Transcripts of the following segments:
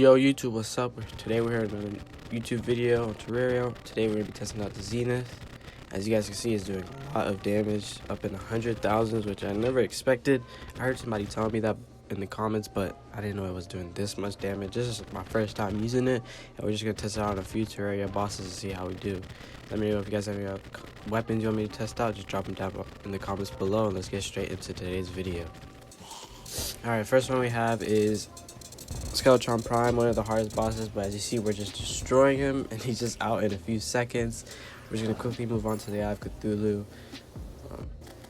Yo YouTube, what's up? Today we're here in another YouTube video on Terraria. Today we're going to be testing out the Zenith. As you guys can see, it's doing a lot of damage, up in the 100,000s, which I never expected. I heard somebody tell me that in the comments, but I didn't know it was doing this much damage. This is my first time using it, and we're just going to test it out on a few Terraria bosses to see how we do. Let me know if you guys have any weapons you want me to test out. Just drop them down in the comments below, and let's get straight into today's video. Alright, first one we have is Skeletron Prime, one of the hardest bosses, but as you see, we're just destroying him, and he's just out in a few seconds. We're just going to quickly move on to the Eye of Cthulhu.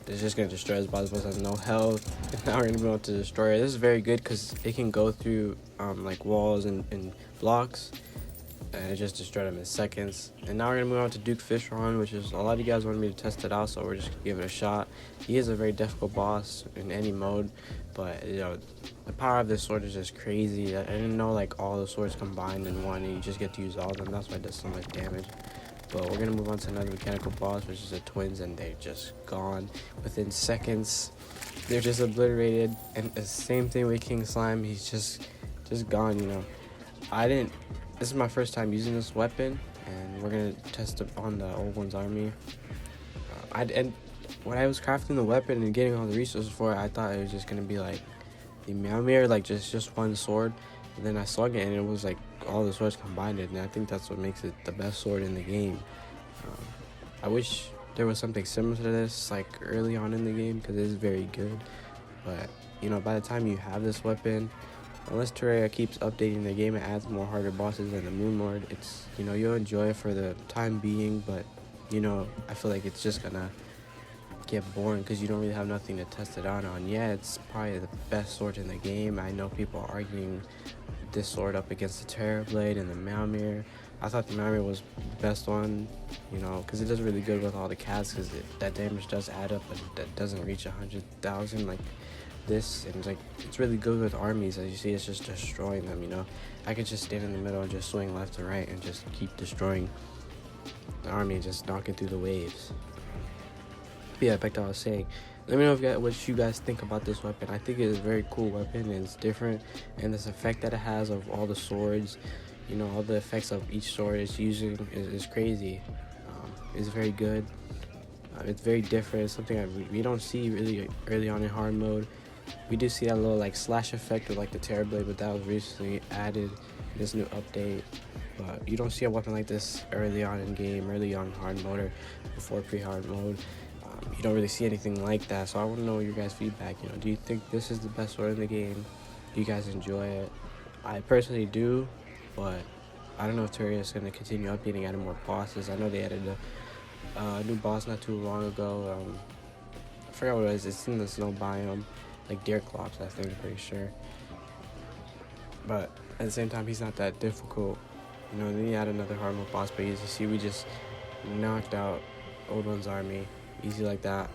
It's just going to destroy his boss. Has no health, and now we're going to be able to destroy it. This is very good because it can go through like walls and blocks, and it just destroyed him in seconds. And now we're going to move on to Duke Fishron, which is a lot of you guys wanted me to test it out, so we're just going to give it a shot. He is a very difficult boss in any mode, but you know, the power of this sword is just crazy. I didn't know like all the swords combined in one, and you just get to use all of them. That's why it does so much damage. But we're gonna move on to another mechanical boss, which is the twins, and they're just gone within seconds. They're just obliterated. And the same thing with King Slime. He's just gone. You know, this is my first time using this weapon, and we're gonna test it on the old one's army. And when I was crafting the weapon and getting all the resources for it, I thought it was just gonna be like the Mjolnir, like just one sword. And then I saw it, and it was like all the swords combined, and I think that's what makes it the best sword in the game. I wish there was something similar to this like early on in the game, because it is very good. But you know, by the time you have this weapon, unless Terraria keeps updating the game and adds more harder bosses than the Moon Lord, it's, you know, you'll enjoy it for the time being, but you know, I feel like it's just gonna get boring because you don't really have nothing to test it out on. Yeah, it's probably the best sword in the game. I know people are arguing this sword up against the Terror Blade and the Mjolnir. I thought the Mjolnir was the best one, you know, because it does really good with all the cats, because that damage does add up, but that doesn't reach 100,000 like this. And it's really good with armies. As you see, it's just destroying them. You know, I could just stand in the middle and just swing left to right and just keep destroying the army, just knocking through the waves. But yeah, back to what I was saying. Let me know what you guys think about this weapon. I think it is a very cool weapon, and it's different, and this effect that it has of all the swords, you know, all the effects of each sword it's using is crazy. It's very good. It's very different. It's something we don't see really early on in hard mode. We do see that little like slash effect with like the Terror Blade, but that was recently added in this new update. But you don't see a weapon like this early on in game, early on hard mode, or before pre-hard mode. You don't really see anything like that, so I want to know your guys' feedback. You know, do you think this is the best sword in the game? Do you guys enjoy it? I personally do, but I don't know if Terraria is going to continue updating, adding more bosses. I know they added a new boss not too long ago. I forgot what it is. It's in the snow biome, like Deerclops, I think, I'm pretty sure. But at the same time, he's not that difficult. You know, then you add another hard mode boss, but as you see, we just knocked out Old One's army. Easy like that.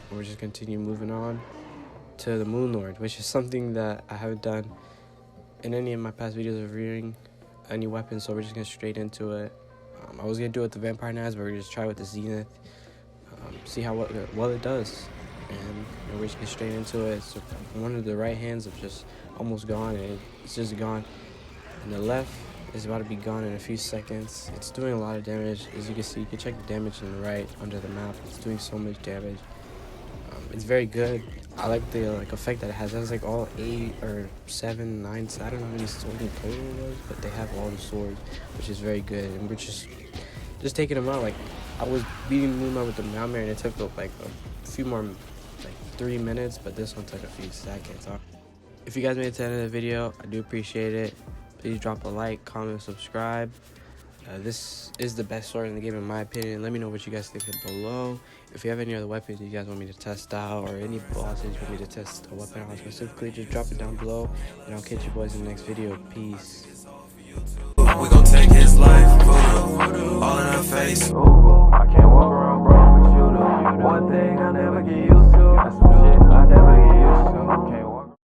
And we're just continue moving on to the Moon Lord, which is something that I haven't done in any of my past videos of reviewing any weapons, so we're just gonna straight into it. I was gonna do it with the Vampire Knives, but we're just try with the Zenith, see how well it does, and we're just gonna straight into it. So one of the right hands is just almost gone, and it's just gone, and the left is about to be gone in a few seconds. It's doing a lot of damage. As you can see, you can check the damage on the right under the map. It's doing so much damage. It's very good. I like the effect that it has. It has like all 8 or 7, 9. I don't know how many swords in total it was, but they have all the swords, which is very good. And we're just taking them out. Like, I was beating Moonlight with the Mjolnir, and it took like a few more, like 3 minutes, but this one took a few seconds. If you guys made it to the end of the video, I do appreciate it. Please drop a like, comment, subscribe. This is the best sword in the game, in my opinion. Let me know what you guys think below. If you have any other weapons you guys want me to test out, or any bosses you want me to test a weapon on specifically, just drop it down below, and I'll catch you boys in the next video. Peace. We gon' take his life, all in her face. I can't